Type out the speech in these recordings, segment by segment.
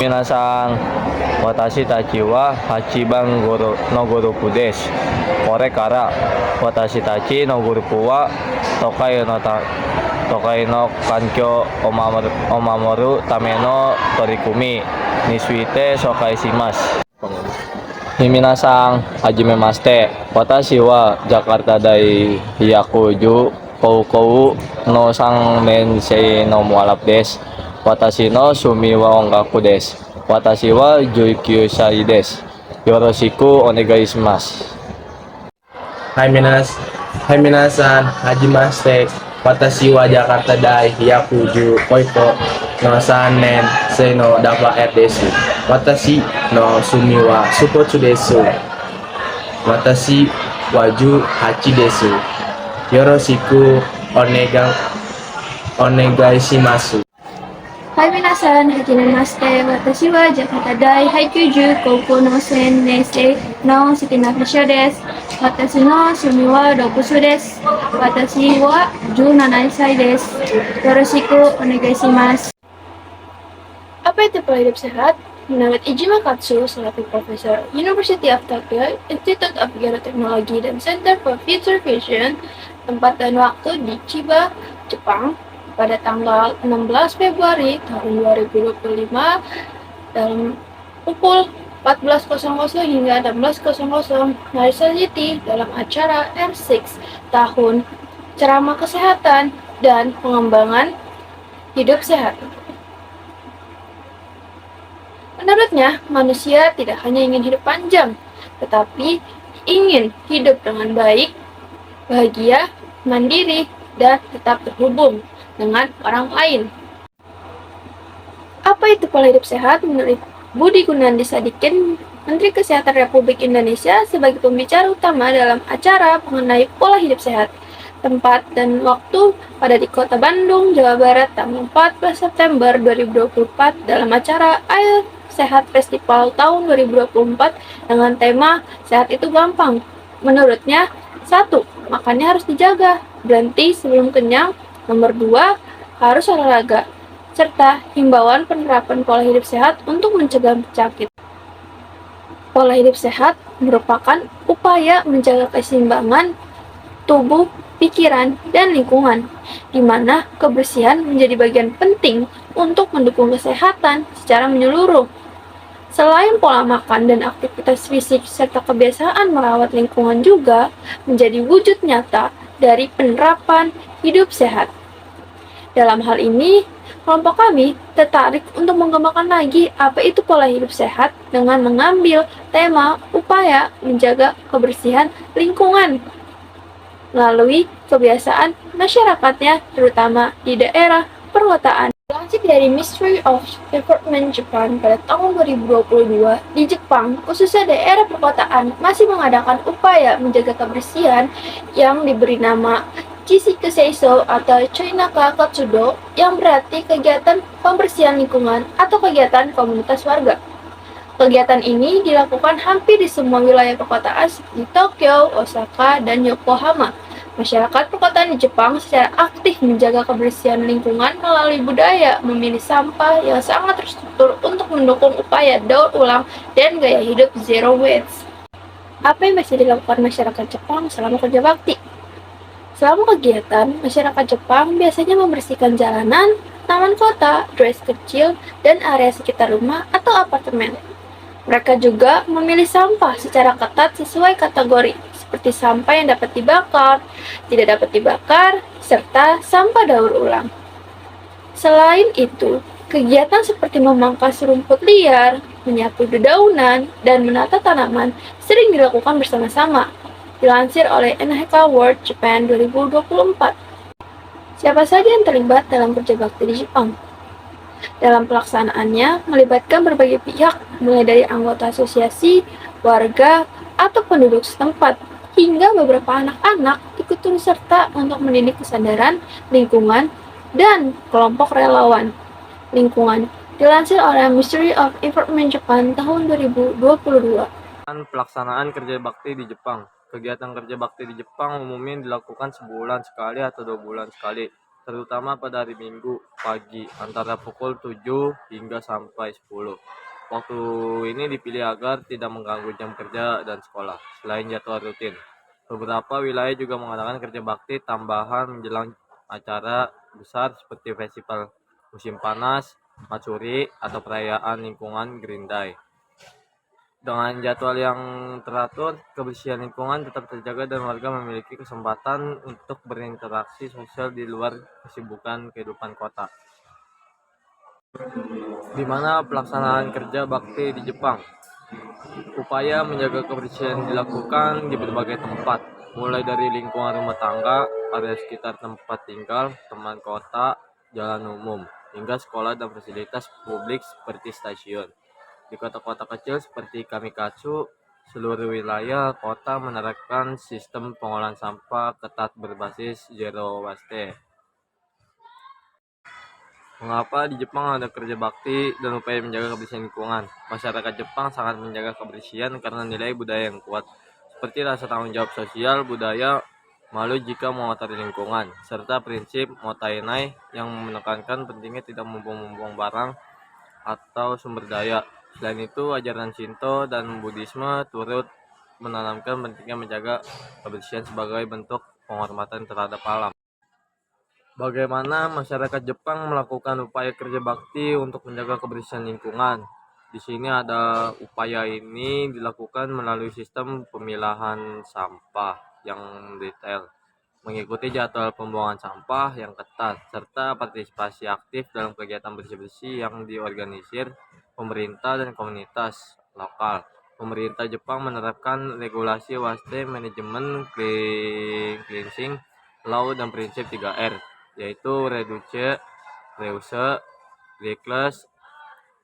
Minasan watashi tachi wa hachiban goro no gurupu desu. Kore kara watashi tachi no gurupu wa tokai no kankyo omamoru tame no torikumi ni suite shokai shimasu. Minasan hajimemashite. Watashi wa Jakarta dai Hyakuju Koukou no Sanmensei no Mualaf desu. Watashi no Sumi wa Ongaku desu. Watashi wa 19 歳です。よろしくお願いします。Hai minasan, hajimashite. Watashi wa Jakarta dai Hyakuju Koiko no Sannen sei no Dava R desu. Watashi no Sumi wa Supotsu desu. Watashi wa 18 desu. Yoroshiku onegai shimasu. Hai minasan, hajimemashite. Watashi wa Jakarta dai Haikyuju Koukou no Sennensei no Shikinafusha desu. Watashi no Sumi wa Dokusu desu. Watashi wa 17 歳です。Yoroshiku onegai shimasu. Apa itu pola hidup sehat? Menurut Ijima Katsu, selaku Profesor University of Tokyo, Institute of Geotechnology dan Center for Future Vision, tempat dan waktu di Chiba, Jepang, pada tanggal 16 Februari tahun 2025 dalam pukul 14.00 hingga 16.00 Narita City dalam acara R6 tahun ceramah kesehatan dan pengembangan hidup sehat. Menurutnya, manusia tidak hanya ingin hidup panjang, tetapi ingin hidup dengan baik, bahagia, mandiri, dan tetap terhubung dengan orang lain. Apa itu pola hidup sehat? Menurut Budi Gunadi Sadikin, Menteri Kesehatan Republik Indonesia, sebagai pembicara utama dalam acara mengenai pola hidup sehat. Tempat dan waktu pada di Kota Bandung, Jawa Barat, tanggal 14 September 2024 dalam acara Air Sehat Festival tahun 2024 dengan tema Sehat itu Gampang. Menurutnya, 1. Makannya harus dijaga, berhenti sebelum kenyang. Nomor 2, harus olahraga, serta himbauan penerapan pola hidup sehat untuk mencegah penyakit. Pola hidup sehat merupakan upaya menjaga keseimbangan tubuh, pikiran, dan lingkungan, di mana kebersihan menjadi bagian penting untuk mendukung kesehatan secara menyeluruh. Selain pola makan dan aktivitas fisik serta kebiasaan merawat lingkungan juga menjadi wujud nyata dari penerapan hidup sehat. Dalam hal ini, kelompok kami tertarik untuk mengembangkan lagi apa itu pola hidup sehat dengan mengambil tema upaya menjaga kebersihan lingkungan melalui kebiasaan masyarakatnya, terutama di daerah perkotaan. Dilansir dari Ministry of Environment Japan pada tahun 2022, di Jepang, khususnya daerah perkotaan, masih mengadakan upaya menjaga kebersihan yang diberi nama Chishiki Seiso atau Choinaka Katsudo, yang berarti kegiatan pembersihan lingkungan atau kegiatan komunitas warga. Kegiatan ini dilakukan hampir di semua wilayah perkotaan seperti Tokyo, Osaka, dan Yokohama. Masyarakat perkotaan di Jepang secara aktif menjaga kebersihan lingkungan melalui budaya memilih sampah yang sangat terstruktur untuk mendukung upaya daur ulang dan gaya hidup zero waste. Apa yang bisa dilakukan masyarakat Jepang selama kerja bakti? Selama kegiatan, masyarakat Jepang biasanya membersihkan jalanan, taman kota, dres kecil, dan area sekitar rumah atau apartemen. Mereka juga memilih sampah secara ketat sesuai kategori, seperti sampah yang dapat dibakar, tidak dapat dibakar, serta sampah daur ulang. Selain itu, kegiatan seperti memangkas rumput liar, menyapu dedaunan, dan menata tanaman sering dilakukan bersama-sama. Dilansir oleh NHK World Japan 2024. Siapa saja yang terlibat dalam kerja bakti di Jepang? Dalam pelaksanaannya, melibatkan berbagai pihak, mulai dari anggota asosiasi, warga, atau penduduk setempat, hingga beberapa anak-anak ikut turut serta untuk mendidik kesadaran lingkungan dan kelompok relawan lingkungan. Dilansir oleh Ministry of Environment Japan tahun 2022. Pelaksanaan kerja bakti di Jepang. Kegiatan kerja bakti di Jepang umumnya dilakukan sebulan sekali atau 2 bulan sekali. terutama pada hari Minggu pagi antara pukul 7 hingga sampai 10. Waktu ini dipilih agar tidak mengganggu jam kerja dan sekolah. Selain jadwal rutin, beberapa wilayah juga mengadakan kerja bakti tambahan menjelang acara besar seperti festival musim panas, matsuri, atau perayaan lingkungan Green Day. Dengan jadwal yang teratur, kebersihan lingkungan tetap terjaga dan warga memiliki kesempatan untuk berinteraksi sosial di luar kesibukan kehidupan kota. Di mana pelaksanaan kerja bakti di Jepang? Upaya menjaga kebersihan dilakukan di berbagai tempat, mulai dari lingkungan rumah tangga, area sekitar tempat tinggal, teman kota, jalan umum, hingga sekolah dan fasilitas publik seperti stasiun. Di kota-kota kecil seperti Kamikatsu, seluruh wilayah kota menerapkan sistem pengolahan sampah ketat berbasis zero waste. Mengapa di Jepang ada kerja bakti dan upaya menjaga kebersihan lingkungan? Masyarakat Jepang sangat menjaga kebersihan karena nilai budaya yang kuat, seperti rasa tanggung jawab sosial, budaya malu jika mengotori lingkungan, serta prinsip motainai yang menekankan pentingnya tidak membuang-buang barang atau sumber daya. Selain itu, ajaran Shinto dan Buddhisme turut menanamkan pentingnya menjaga kebersihan sebagai bentuk penghormatan terhadap alam. Bagaimana masyarakat Jepang melakukan upaya kerja bakti untuk menjaga kebersihan lingkungan? Di sini ada upaya ini dilakukan melalui sistem pemilahan sampah yang detail, mengikuti jadwal pembuangan sampah yang ketat, serta partisipasi aktif dalam kegiatan bersih-bersih yang diorganisir pemerintah dan komunitas lokal. Pemerintah Jepang menerapkan regulasi waste management, cleansing law, dan prinsip 3R, yaitu reduce, reuse, recycle.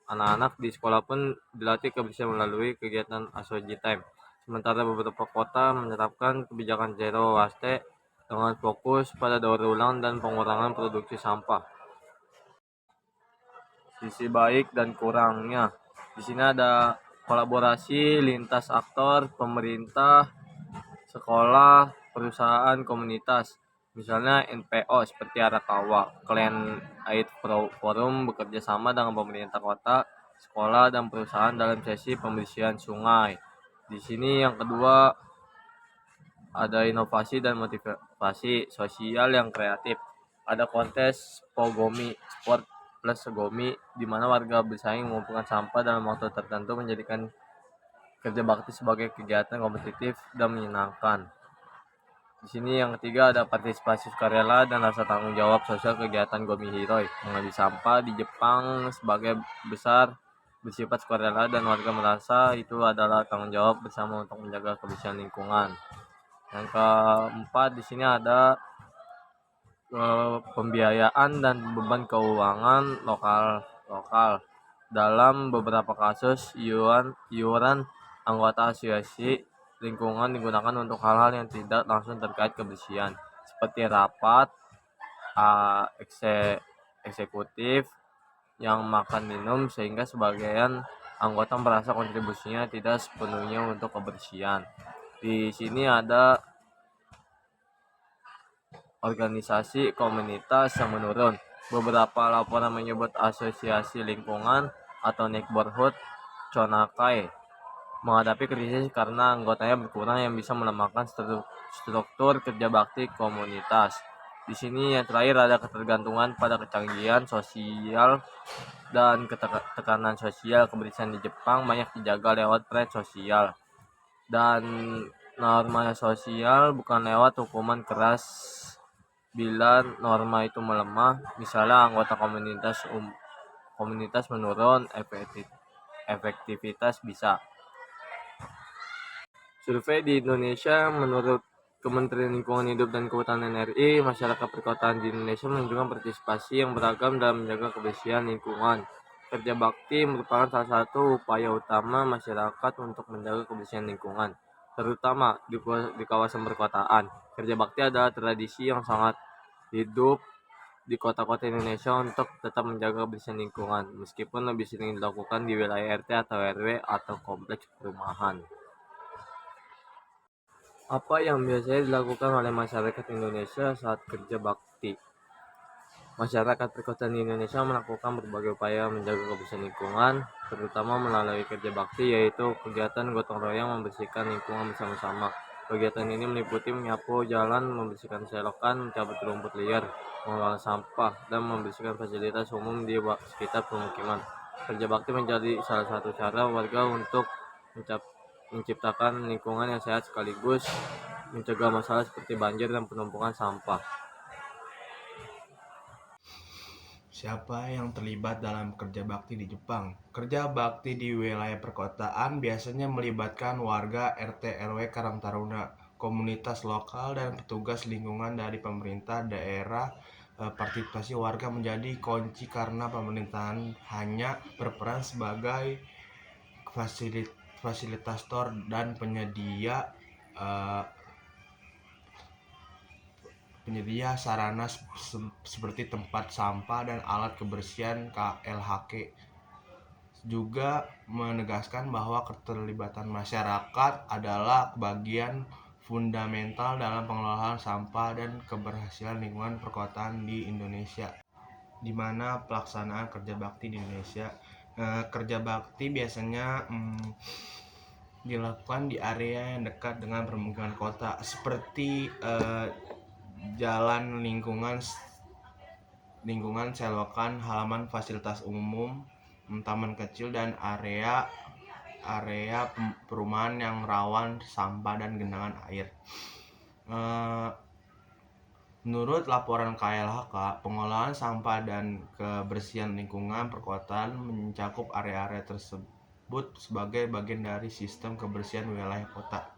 Anak-anak di sekolah pun dilatih kebersihan melalui kegiatan Asoji Time. Sementara beberapa kota menerapkan kebijakan zero waste dengan fokus pada daur ulang dan pengurangan produksi sampah. Sisi baik dan kurangnya. Di sini ada kolaborasi lintas aktor, pemerintah, sekolah, perusahaan, komunitas. Misalnya NPO seperti Arakawa, Clean Aid Forum bekerja sama dengan pemerintah kota, sekolah, dan perusahaan dalam sesi pembersihan sungai. Di sini yang kedua ada inovasi dan motivasi sosial yang kreatif. Ada kontes Pogomi, Sport plus Gomi, di mana warga bersaing mengumpulkan sampah dalam waktu tertentu, menjadikan kerja bakti sebagai kegiatan kompetitif dan menyenangkan. Di sini yang ketiga ada partisipasi sukarela dan rasa tanggung jawab sosial. Kegiatan Gomi Hiroi mengambil sampah di Jepang sebagai besar bersifat sukarela dan warga merasa itu adalah tanggung jawab bersama untuk menjaga kebersihan lingkungan. Yang keempat di sini ada pembiayaan dan beban keuangan lokal. Dalam beberapa kasus, iuran anggota asosiasi lingkungan digunakan untuk hal-hal yang tidak langsung terkait kebersihan, seperti rapat eksekutif yang makan minum, sehingga sebagian anggota merasa kontribusinya tidak sepenuhnya untuk kebersihan. Di sini ada organisasi komunitas yang menurun. Beberapa laporan menyebut asosiasi lingkungan atau neighborhood Chonakai menghadapi krisis karena anggotanya berkurang, yang bisa melemahkan struktur kerja bakti komunitas. Di sini yang terakhir ada ketergantungan pada kecanggihan sosial dan tekanan sosial. Kebersihan di Jepang banyak dijaga lewat peran sosial dan norma sosial, bukan lewat hukuman keras bila norma itu melemah. Misalnya anggota komunitas menurun, efektivitas bisa. Survei di Indonesia. Menurut Kementerian Lingkungan Hidup dan Kehutanan RI, masyarakat perkotaan di Indonesia menunjukkan partisipasi yang beragam dalam menjaga kebersihan lingkungan. Kerja bakti merupakan salah satu upaya utama masyarakat untuk menjaga kebersihan lingkungan, terutama di kawasan perkotaan. Kerja bakti adalah tradisi yang sangat hidup di kota-kota Indonesia untuk tetap menjaga kebersihan lingkungan, meskipun lebih sering dilakukan di wilayah RT atau RW atau kompleks perumahan. Apa yang biasanya dilakukan oleh masyarakat Indonesia saat kerja bakti? Masyarakat perkotaan di Indonesia melakukan berbagai upaya menjaga kebersihan lingkungan, terutama melalui kerja bakti, yaitu kegiatan gotong royong membersihkan lingkungan bersama-sama. Kegiatan ini meliputi menyapu jalan, membersihkan selokan, mencabut rumput liar, mengolah sampah, dan membersihkan fasilitas umum di sekitar pemukiman. Kerja bakti menjadi salah satu cara warga untuk menciptakan lingkungan yang sehat sekaligus mencegah masalah seperti banjir dan penumpukan sampah. Siapa yang terlibat dalam kerja bakti di Jepang? Kerja bakti di wilayah perkotaan biasanya melibatkan warga RT RW Karang Taruna, komunitas lokal dan petugas lingkungan dari pemerintah daerah. Partisipasi warga menjadi kunci karena pemerintahan hanya berperan sebagai fasilitator dan penyedia sarana seperti tempat sampah dan alat kebersihan. KLHK juga menegaskan bahwa keterlibatan masyarakat adalah bagian fundamental dalam pengelolaan sampah dan keberhasilan lingkungan perkotaan di Indonesia. Di mana pelaksanaan kerja bakti di Indonesia? Kerja bakti biasanya dilakukan di area yang dekat dengan permukiman kota, seperti jalan lingkungan, selokan, halaman fasilitas umum, taman kecil, dan area perumahan yang rawan sampah dan genangan air. Menurut laporan KLHK, pengolahan sampah dan kebersihan lingkungan perkotaan mencakup area-area tersebut sebagai bagian dari sistem kebersihan wilayah kota.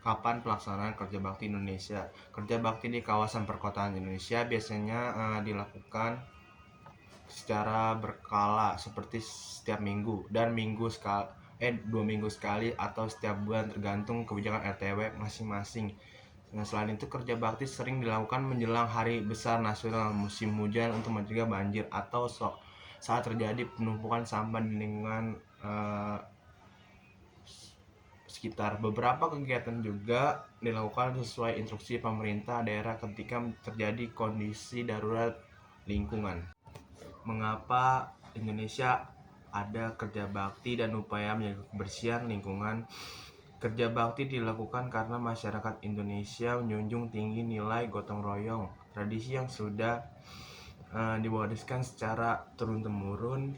Kapan pelaksanaan kerja bakti Indonesia? Kerja bakti di kawasan perkotaan Indonesia biasanya dilakukan secara berkala, seperti setiap minggu dan 2 minggu sekali atau setiap bulan, tergantung kebijakan RTW masing-masing. Selain itu, kerja bakti sering dilakukan menjelang hari besar nasional, musim hujan, untuk mencegah banjir atau saat terjadi penumpukan sampah di lingkungan sekitar. Beberapa kegiatan juga dilakukan sesuai instruksi pemerintah daerah ketika terjadi kondisi darurat lingkungan. Mengapa Indonesia ada kerja bakti dan upaya menjaga kebersihan lingkungan? Kerja bakti dilakukan karena masyarakat Indonesia menjunjung tinggi nilai gotong royong, tradisi yang sudah diwariskan secara turun-temurun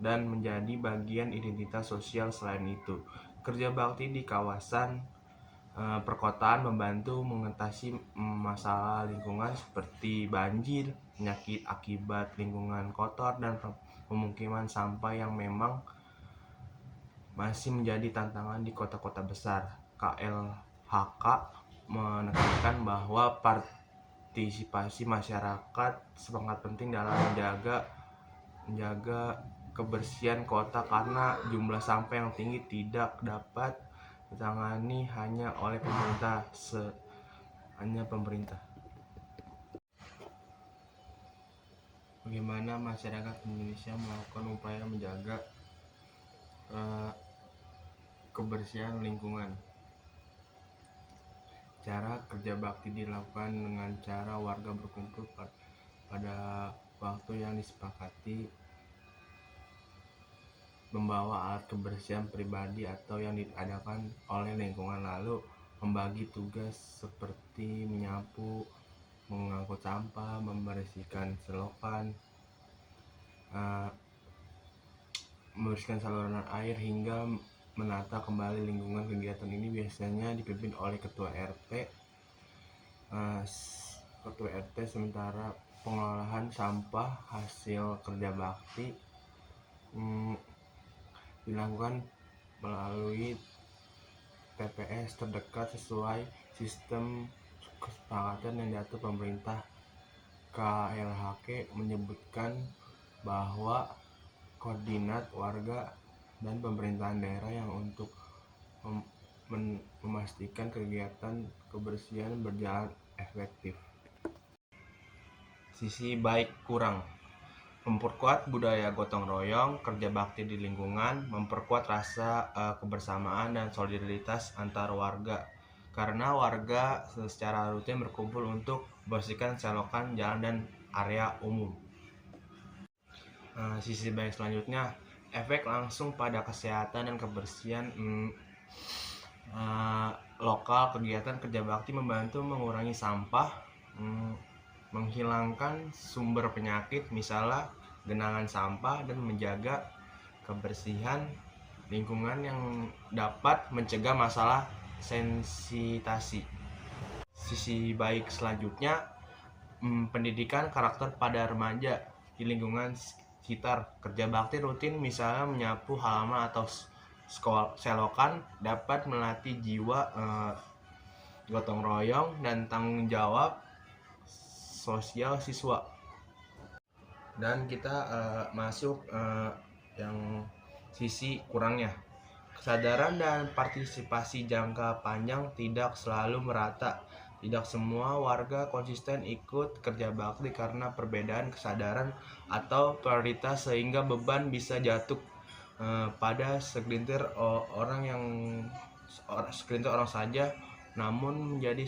dan menjadi bagian identitas sosial. Selain itu, kerja bakti di kawasan perkotaan membantu mengatasi masalah lingkungan seperti banjir, penyakit akibat lingkungan kotor, dan pemukiman sampah yang memang masih menjadi tantangan di kota-kota besar. KLHK menekankan bahwa partisipasi masyarakat sangat penting dalam menjaga kebersihan kota, karena jumlah sampah yang tinggi tidak dapat ditangani hanya oleh pemerintah. Bagaimana masyarakat Indonesia melakukan upaya menjaga kebersihan lingkungan? Cara kerja bakti dilakukan dengan cara warga berkumpul pada waktu yang disepakati, membawa alat kebersihan pribadi atau yang diadakan oleh lingkungan, lalu membagi tugas seperti menyapu, mengangkut sampah, membersihkan selokan, membersihkan saluran air, hingga menata kembali lingkungan. Kegiatan ini biasanya dipimpin oleh ketua RT, sementara pengolahan sampah hasil kerja bakti dilakukan melalui TPS terdekat sesuai sistem kesepakatan yang diatur pemerintah. KLHK menyebutkan bahwa koordinat warga dan pemerintahan daerah yang untuk memastikan kegiatan kebersihan berjalan efektif. Sisi baik kurang: memperkuat budaya gotong royong, kerja bakti di lingkungan, memperkuat rasa kebersamaan dan solidaritas antar warga. karena warga secara rutin berkumpul untuk membersihkan selokan, jalan, dan area umum. Sisi baik selanjutnya, efek langsung pada kesehatan dan kebersihan lokal. Kegiatan kerja bakti membantu mengurangi sampah, menghilangkan sumber penyakit, misalnya genangan sampah, dan menjaga kebersihan lingkungan yang dapat mencegah masalah sensitasi. Sisi baik selanjutnya, pendidikan karakter pada remaja di lingkungan sekitar. Kerja bakti rutin, misalnya menyapu halaman atau selokan, dapat melatih jiwa gotong royong dan tanggung jawab sosial siswa. Dan kita masuk yang sisi kurangnya. Kesadaran dan partisipasi jangka panjang tidak selalu merata. Tidak semua warga konsisten ikut kerja bakti karena perbedaan kesadaran atau prioritas, sehingga beban bisa jatuh pada segelintir orang saja, namun menjadi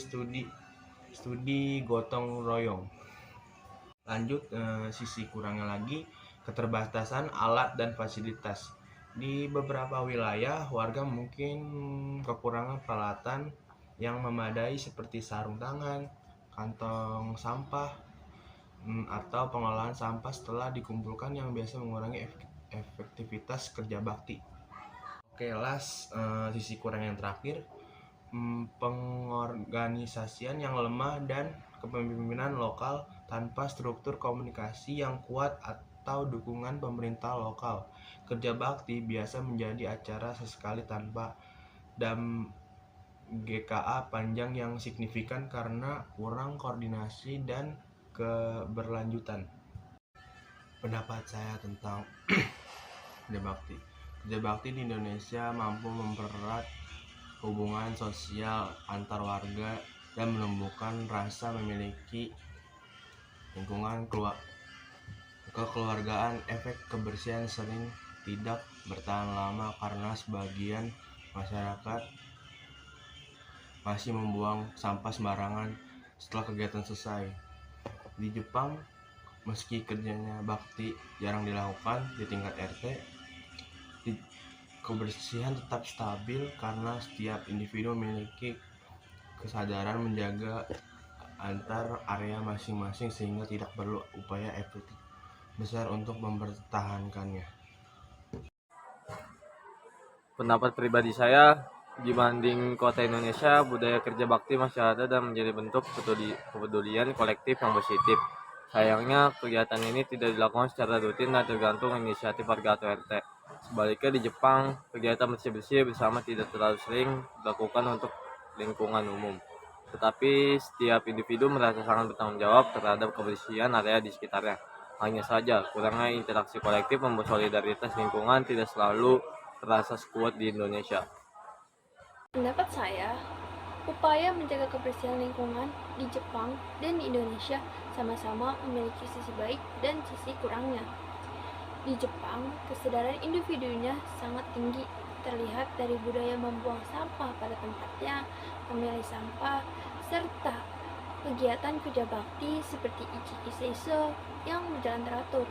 studi gotong royong. Lanjut, sisi kurangnya lagi, keterbatasan alat dan fasilitas. Di beberapa wilayah, warga mungkin kekurangan peralatan yang memadai seperti sarung tangan, kantong sampah, atau pengolahan sampah setelah dikumpulkan, yang biasa mengurangi efektivitas kerja bakti. Oke, sisi kurang yang terakhir, pengorganisasian yang lemah dan kepemimpinan lokal tanpa struktur komunikasi yang kuat atau dukungan pemerintah lokal. Kerja bakti biasa menjadi acara sesekali tanpa GKA panjang yang signifikan karena kurang koordinasi dan keberlanjutan. Pendapat saya tentang kerja bakti. Kerja bakti di Indonesia mampu mempererat hubungan sosial antar warga dan menumbuhkan rasa memiliki lingkungan kekeluargaan. Efek kebersihan sering tidak bertahan lama karena sebagian masyarakat masih membuang sampah sembarangan setelah kegiatan selesai. Di Jepang, meski kerjanya bakti jarang dilakukan di tingkat RT, kebersihan tetap stabil karena setiap individu memiliki kesadaran menjaga antar area masing-masing, sehingga tidak perlu upaya efektif besar untuk mempertahankannya. Pendapat pribadi saya, dibanding kota Indonesia, budaya kerja bakti masih ada dan menjadi bentuk kepedulian kolektif yang positif. Sayangnya, kegiatan ini tidak dilakukan secara rutin dan tergantung inisiatif warga atau RT. Sebaliknya di Jepang, kegiatan bersih-bersih bersama tidak terlalu sering dilakukan untuk lingkungan umum. Tetapi setiap individu merasa sangat bertanggung jawab terhadap kebersihan area di sekitarnya. Hanya saja, kurangnya interaksi kolektif membuat solidaritas lingkungan tidak selalu terasa sekuat di Indonesia. Pendapat saya, upaya menjaga kebersihan lingkungan di Jepang dan di Indonesia sama-sama memiliki sisi baik dan sisi kurangnya. Di Jepang, kesadaran individunya sangat tinggi, terlihat dari budaya membuang sampah pada tempatnya, memilih sampah, serta kegiatan kerja bakti seperti Ichiki Seisho yang berjalan teratur.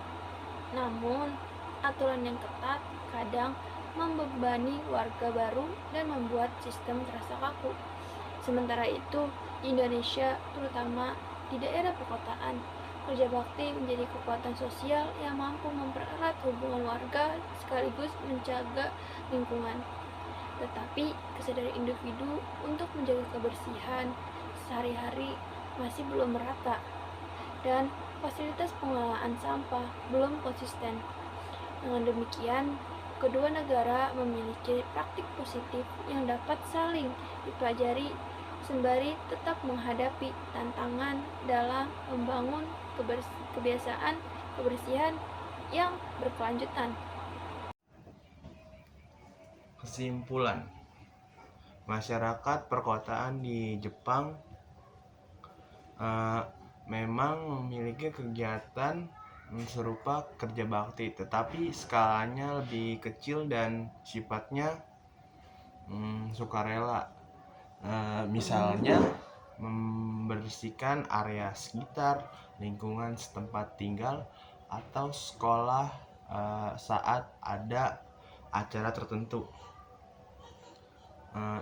Namun, aturan yang ketat kadang membebani warga baru dan membuat sistem terasa kaku. Sementara itu, di Indonesia, terutama di daerah perkotaan, kerja bakti menjadi kekuatan sosial yang mampu mempererat hubungan warga sekaligus menjaga lingkungan. Tetapi, kesadaran individu untuk menjaga kebersihan sehari-hari masih belum merata, dan fasilitas pengelolaan sampah belum konsisten. Dengan demikian, kedua negara memiliki praktik positif yang dapat saling dipelajari sembari tetap menghadapi tantangan dalam membangun kebiasaan kebersihan yang berkelanjutan. Kesimpulan, masyarakat perkotaan di Jepang memang memiliki kegiatan serupa kerja bakti, tetapi skalanya lebih kecil dan sifatnya sukarela. Misalnya membersihkan area sekitar lingkungan setempat tinggal atau sekolah saat ada acara tertentu.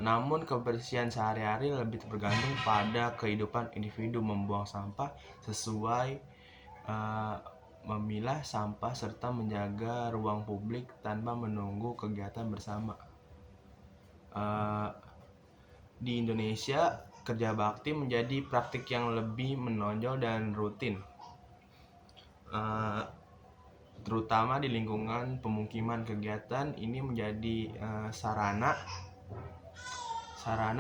Namun kebersihan sehari-hari lebih bergantung pada kehidupan individu membuang sampah sesuai, memilah sampah serta menjaga ruang publik tanpa menunggu kegiatan bersama. Di Indonesia, kerja bakti menjadi praktik yang lebih menonjol dan rutin, terutama di lingkungan pemukiman. Kegiatan ini menjadi sarana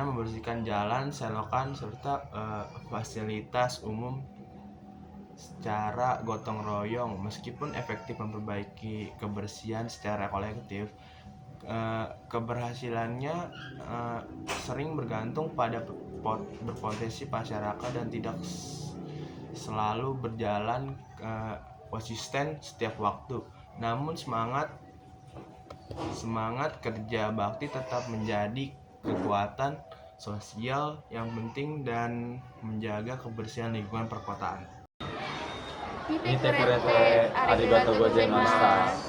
membersihkan jalan, selokan, serta fasilitas umum secara gotong royong. Meskipun efektif memperbaiki kebersihan secara kolektif, keberhasilannya sering bergantung pada berpotensi masyarakat dan tidak selalu berjalan konsisten setiap waktu. Namun semangat kerja bakti tetap menjadi kekuatan sosial yang penting dan menjaga kebersihan lingkungan perkotaan. Mite kurete, arigatou gozaimasu.